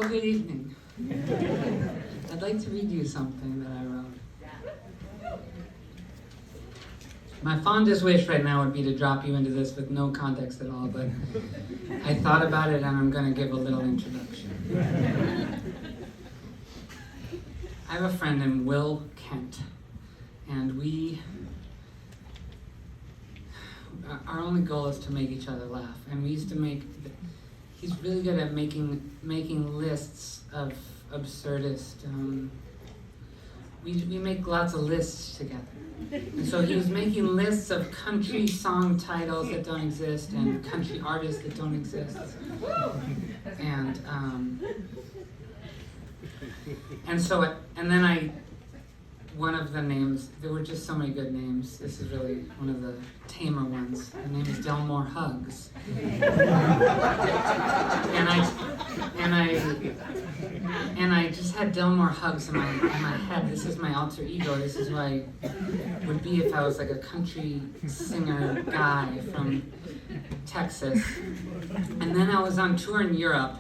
Well, good evening. I'd like to read you something that I wrote. My fondest wish right now would be to drop you into this with no context at all, but I thought about it and I'm going to give a little introduction. I have a friend named Will Kent, and our only goal is to make each other laugh, and we used to he's really good at making lists of absurdist, we make lots of lists together. And so he was making lists of country song titles that don't exist and country artists that don't exist. And then one of the names, there were just so many good names. This is really one of the tamer ones. The name is Dellmore Hugs. And I just had Dellmore Hugs in my head. This is my alter ego. This is who I would be if I was like a country singer guy from Texas. And then I was on tour in Europe,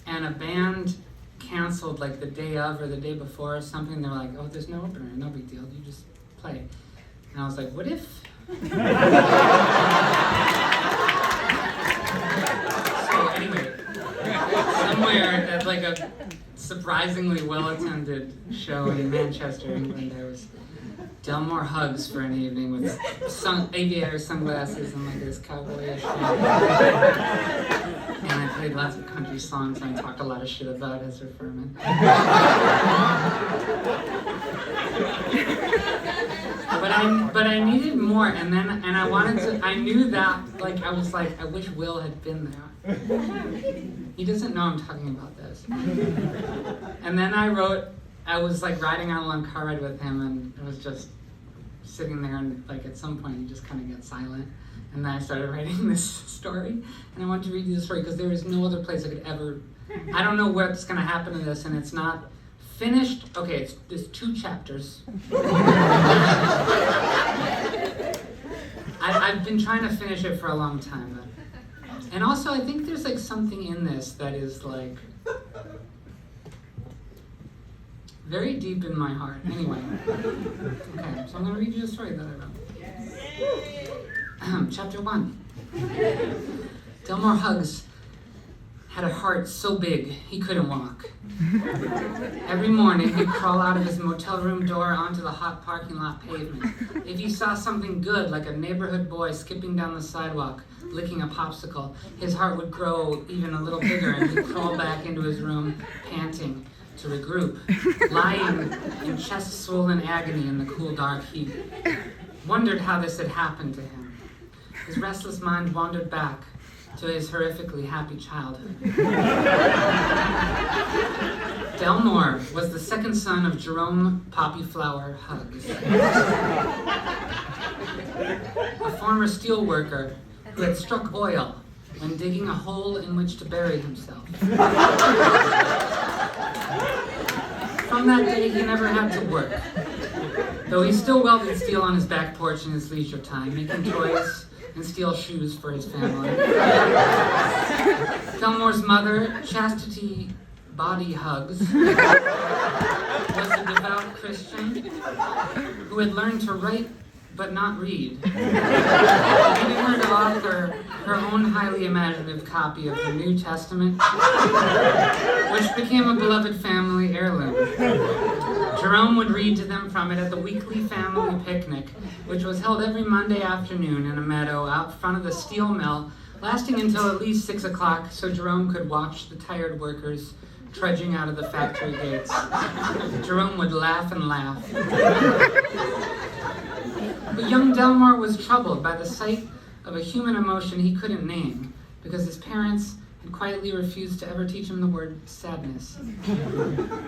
and a band canceled like the day of or the day before or something. They were like, oh, there's no opener, no big deal, you just play. And I was like, what if? So anyway, somewhere at like a surprisingly well-attended show in Manchester, England, there was Dellmore Hugs for an evening with aviator sunglasses and like this cowboyish shirt. And I played lots of country songs and I talked a lot of shit about Ezra Furman. But I needed more, and I knew that, like, I was like, I wish Will had been there. He doesn't know I'm talking about this. And then I was like riding on a long car ride with him, and it was just sitting there, and like at some point you just kind of get silent. And then I started writing this story, and I want to read you the story because there is no other place I could ever. I don't know what's going to happen to this, and it's not finished. Okay, there's 2 chapters. I've been trying to finish it for a long time, and also I think there's like something in this that is like very deep in my heart. Anyway, okay, so I'm going to read you the story that I wrote. Chapter 1. Dellmore Hugs had a heart so big he couldn't walk. Every morning he'd crawl out of his motel room door onto the hot parking lot pavement. If he saw something good, like a neighborhood boy skipping down the sidewalk, licking a popsicle, his heart would grow even a little bigger and he'd crawl back into his room, panting, to regroup, lying in chest-swollen agony in the cool, dark heat. Wondered how this had happened to him. His restless mind wandered back to his horrifically happy childhood. Dellmore was the second son of Jerome Poppyflower Hugs, a former steel worker who had struck oil when digging a hole in which to bury himself. From that day, he never had to work, though he still welded steel on his back porch in his leisure time, making toys and steel shoes for his family. Dellmore's mother, Chastity Body Hugs, was a devout Christian who had learned to write but not read, leaving her to author her own highly imaginative copy of the New Testament, which became a beloved family heirloom. Jerome would read to them from it at the weekly family picnic, which was held every Monday afternoon in a meadow out front of the steel mill, lasting until at least 6 o'clock so Jerome could watch the tired workers trudging out of the factory gates. Jerome would laugh and laugh. But young Dellmore was troubled by the sight of a human emotion he couldn't name, because his parents had quietly refused to ever teach him the word sadness.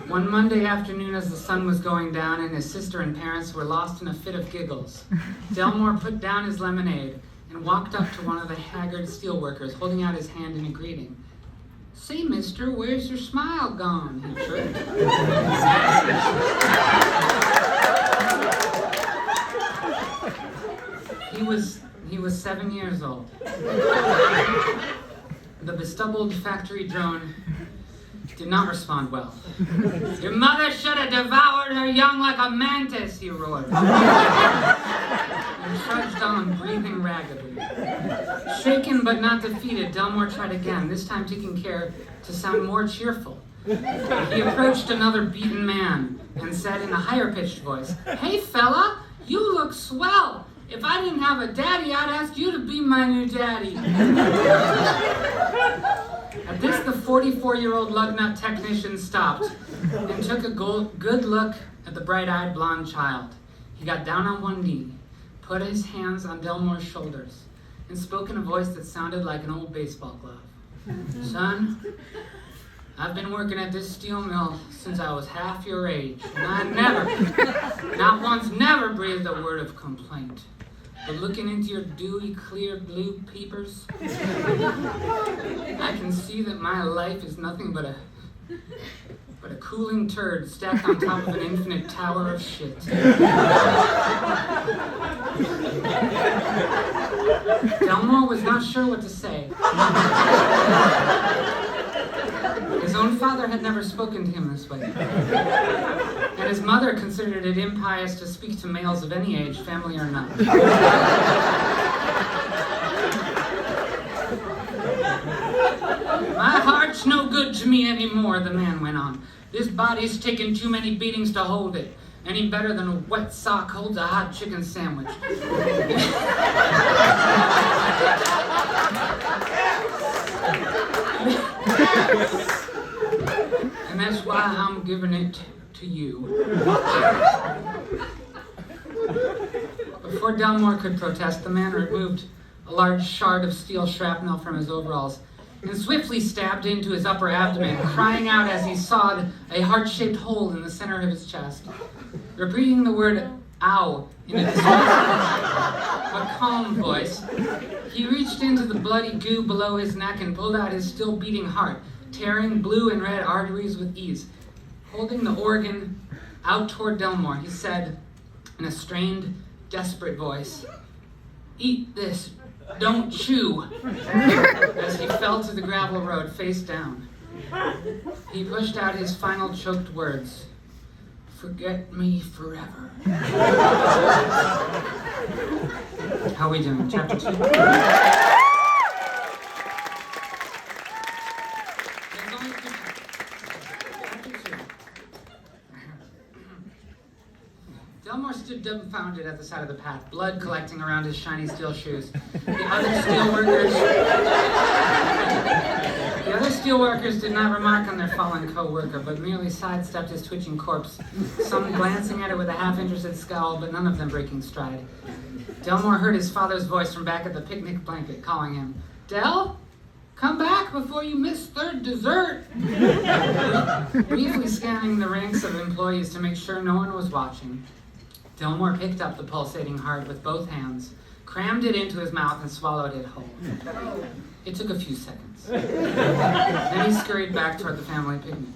One Monday afternoon, as the sun was going down and his sister and parents were lost in a fit of giggles, Dellmore put down his lemonade and walked up to one of the haggard steelworkers, holding out his hand in a greeting. "Say, mister, where's your smile gone?" he chirped. He was 7 years old. The bestubbled factory drone did not respond well. "Your mother should have devoured her young like a mantis," he roared. And trudged on, breathing raggedly. Shaken but not defeated, Dellmore tried again, this time taking care to sound more cheerful. He approached another beaten man and said in a higher-pitched voice, "Hey fella, you look swell. If I didn't have a daddy, I'd ask you to be my new daddy." At this, the 44-year-old lugnut technician stopped and took a good look at the bright-eyed blonde child. He got down on one knee, put his hands on Dellmore's shoulders, and spoke in a voice that sounded like an old baseball glove. "Son, I've been working at this steel mill since I was half your age, and I not once, never breathed a word of complaint. But looking into your dewy, clear blue peepers, I can see that my life is nothing but a cooling turd stacked on top of an infinite tower of shit." Dellmore was not sure what to say. His own father had never spoken to him this way. And his mother considered it impious to speak to males of any age, family or not. "My heart's no good to me anymore," the man went on. "This body's taken too many beatings to hold it. Any better than a wet sock holds a hot chicken sandwich." "And that's why I'm giving it to you." Before Dellmore could protest, the man removed a large shard of steel shrapnel from his overalls and swiftly stabbed into his upper abdomen, crying out as he sawed a heart-shaped hole in the center of his chest. Repeating the word "ow" in a distorted but calm voice, he reached into the bloody goo below his neck and pulled out his still beating heart, tearing blue and red arteries with ease. Holding the organ out toward Dellmore, he said in a strained, desperate voice, "Eat this, don't chew," as he fell to the gravel road face down. He pushed out his final choked words, "Forget me forever." How are we doing? Chapter 2? Dellmore stood dumbfounded at the side of the path, blood collecting around his shiny steel shoes. The other steelworkers did not remark on their fallen co-worker, but merely sidestepped his twitching corpse, some glancing at it with a half-interested scowl, but none of them breaking stride. Dellmore heard his father's voice from back at the picnic blanket, calling him, "Dell, come back before you miss third dessert." Briefly scanning the ranks of employees to make sure no one was watching, Dellmore picked up the pulsating heart with both hands, crammed it into his mouth, and swallowed it whole. It took a few seconds. Then he scurried back toward the family picnic.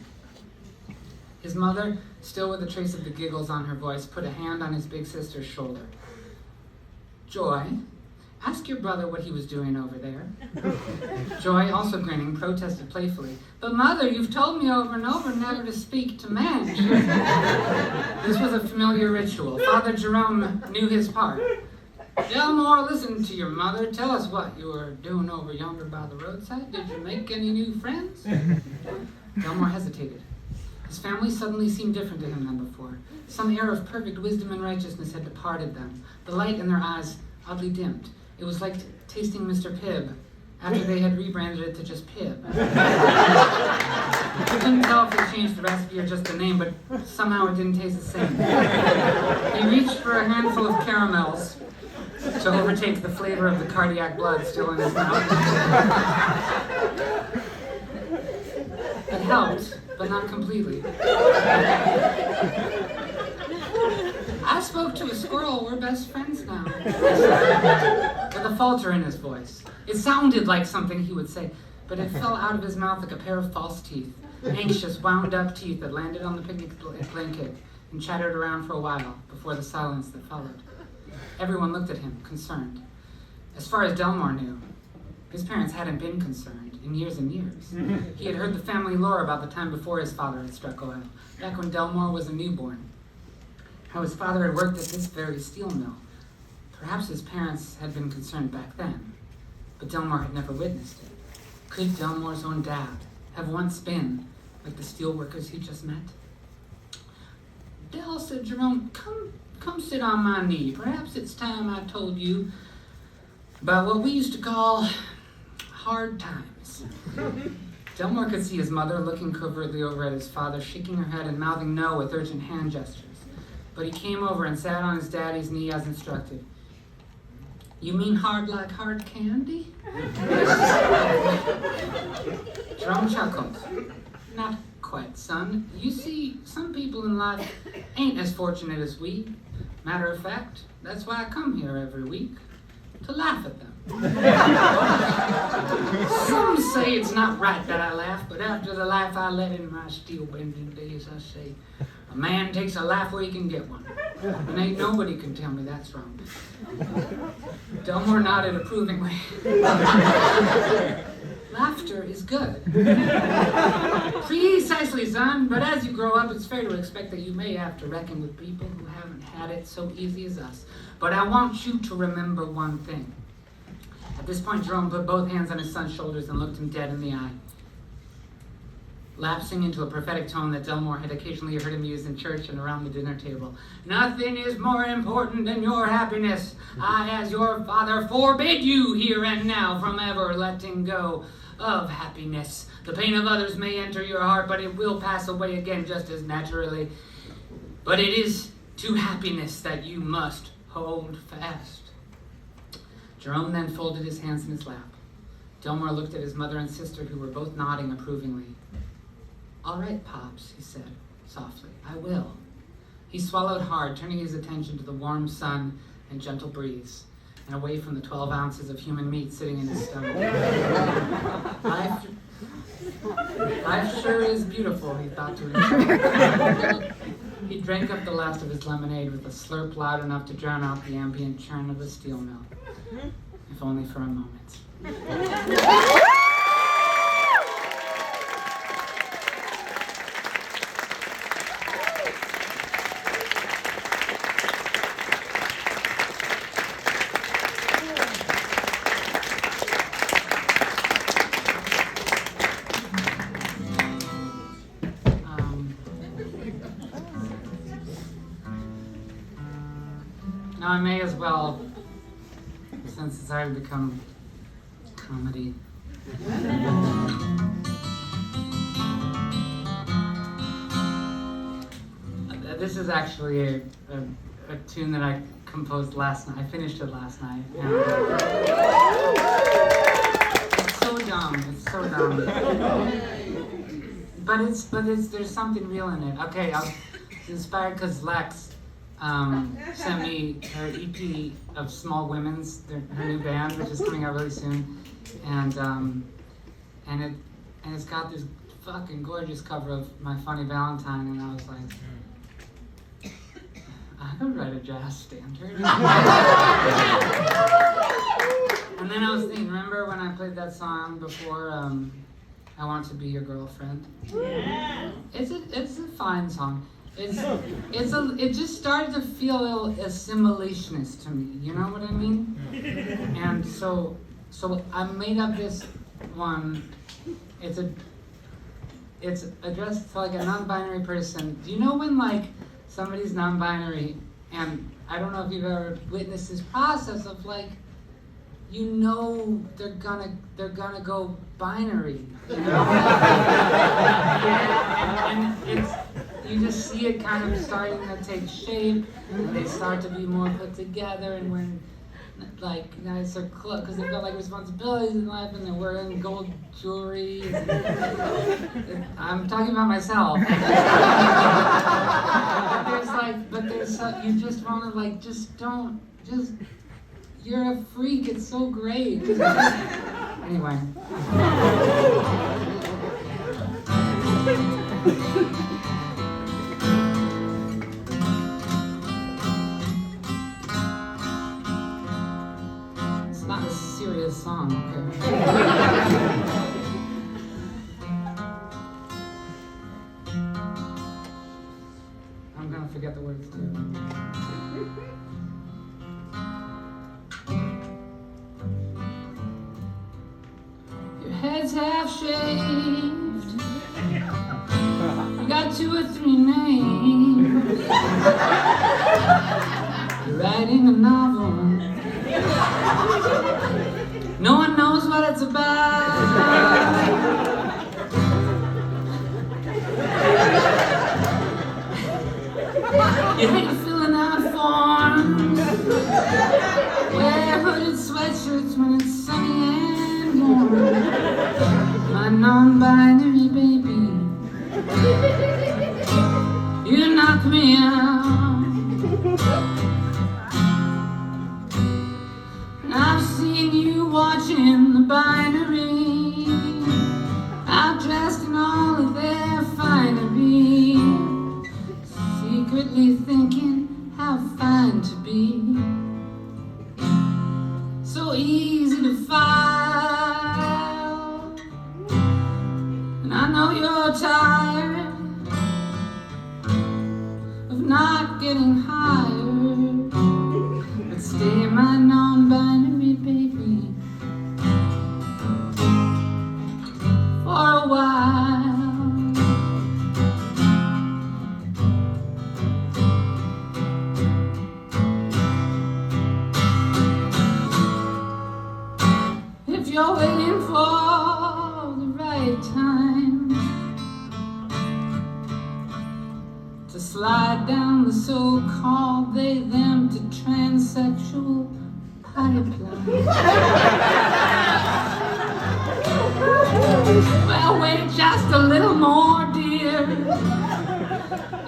His mother, still with a trace of the giggles on her voice, put a hand on his big sister's shoulder. "Joy, ask your brother what he was doing over there." Joy, also grinning, protested playfully, "But Mother, you've told me over and over never to speak to men." This was a familiar ritual. Father Jerome knew his part. "Dellmore, listen to your mother. Tell us what you were doing over yonder by the roadside. Did you make any new friends?" Dellmore hesitated. His family suddenly seemed different to him than before. Some air of perfect wisdom and righteousness had departed them. The light in their eyes oddly dimmed. It was like tasting Mr. Pibb after they had rebranded it to just Pibb. He couldn't tell if they changed the recipe or just the name, but somehow it didn't taste the same. He reached for a handful of caramels to overtake the flavor of the cardiac blood still in his mouth. It helped, but not completely. "I spoke to a squirrel. We're best friends now," he said, with a falter in his voice. It sounded like something he would say, but it fell out of his mouth like a pair of false teeth, anxious, wound-up teeth that landed on the picnic blanket and chattered around for a while before the silence that followed. Everyone looked at him, concerned. As far as Dellmore knew, His parents hadn't been concerned in years and years. He had heard the family lore about the time before his father had struck oil, back when Dellmore was a newborn. How his father had worked at this very steel mill. Perhaps his parents had been concerned back then, but Dellmore had never witnessed it. Could Dellmore's own dad have once been like the steel workers he just met? Dell, said Jerome, come sit on my knee. Perhaps it's time I told you about what we used to call hard times. Dellmore could see his mother looking covertly over at his father, shaking her head and mouthing no with urgent hand gestures. But he came over and sat on his daddy's knee as instructed. You mean hard like hard candy? Jerome chuckled. Not quite, son. You see, some people in life ain't as fortunate as we. Matter of fact, that's why I come here every week, to laugh at them. Some say it's not right that I laugh, but after the life I led in my steel-bending days, I say, a man takes a laugh where he can get one. And ain't nobody can tell me that's wrong. Dellmore nodded approvingly. Laughter is good. Precisely, son, but as you grow up, it's fair to expect that you may have to reckon with people who haven't had it so easy as us. But I want you to remember one thing. At this point, Jerome put both hands on his son's shoulders and looked him dead in the eye. Lapsing into a prophetic tone that Dellmore had occasionally heard him use in church and around the dinner table. Nothing is more important than your happiness. I, as your father, forbid you here and now from ever letting go of happiness. The pain of others may enter your heart, but it will pass away again just as naturally. But it is to happiness that you must hold fast. Jerome then folded his hands in his lap. Dellmore looked at his mother and sister, who were both nodding approvingly. All right, Pops, he said softly. I will. He swallowed hard, turning his attention to the warm sun and gentle breeze, and away from the 12 ounces of human meat sitting in his stomach. Life sure is beautiful, he thought to himself. He drank up the last of his lemonade with a slurp loud enough to drown out the ambient churn of the steel mill, if only for a moment. Now I may as well, since it's already become comedy. This is actually a tune that I composed last night. I finished it last night. And, it's so dumb. It's so dumb. But there's something real in it. Okay, it's inspired because Lex sent me her EP of Small Women's, her new band, which is coming out really soon, and it's got this fucking gorgeous cover of My Funny Valentine, and I was like, I could write a jazz standard. And then I was thinking, remember when I played that song before, I Want to Be Your Girlfriend? Yeah. It's a fine song. It just started to feel a little assimilationist to me, you know what I mean? And so I made up this one. It's addressed to like a non-binary person. Do you know when like somebody's non-binary, and I don't know if you've ever witnessed this process of like, you know they're gonna go binary, you know? and it's, you just see it kind of starting to take shape, and they start to be more put together, and when like guys are close because they've got like responsibilities in life and they're wearing gold jewelry. I'm talking about myself. but there's you just want to like you're a freak. It's so great. Anyway. It's not a serious song, okay? forget the words too. Your head's half shaved. You got 2 or 3 names. You're writing a novel. No one knows what it's about. You hate filling out forms. Wear hooded sweatshirts when it's sunny and warm. My non-binary baby, you knock me out. And I've seen you watching the binary, out dressed in all of their finery, secretly thinking how fine to be. So easy to file. And I know you're tired of not getting hired, but stay my non-binary baby for a while. If you're waiting for the right time to slide down the so-called they, them to transsexual pipeline, well, wait just a little more, dear,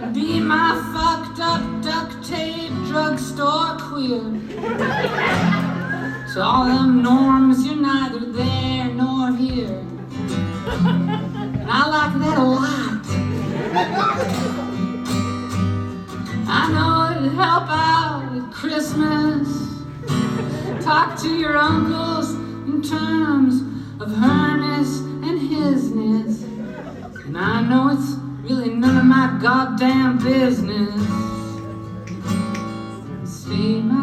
and be my fucked up duct tape drugstore queer. To all them norms, you're neither there nor here, and I like that a lot. I know it'd help out at Christmas. Talk to your uncles in terms of herness and hisness, and I know it's really none of my goddamn business. Stay my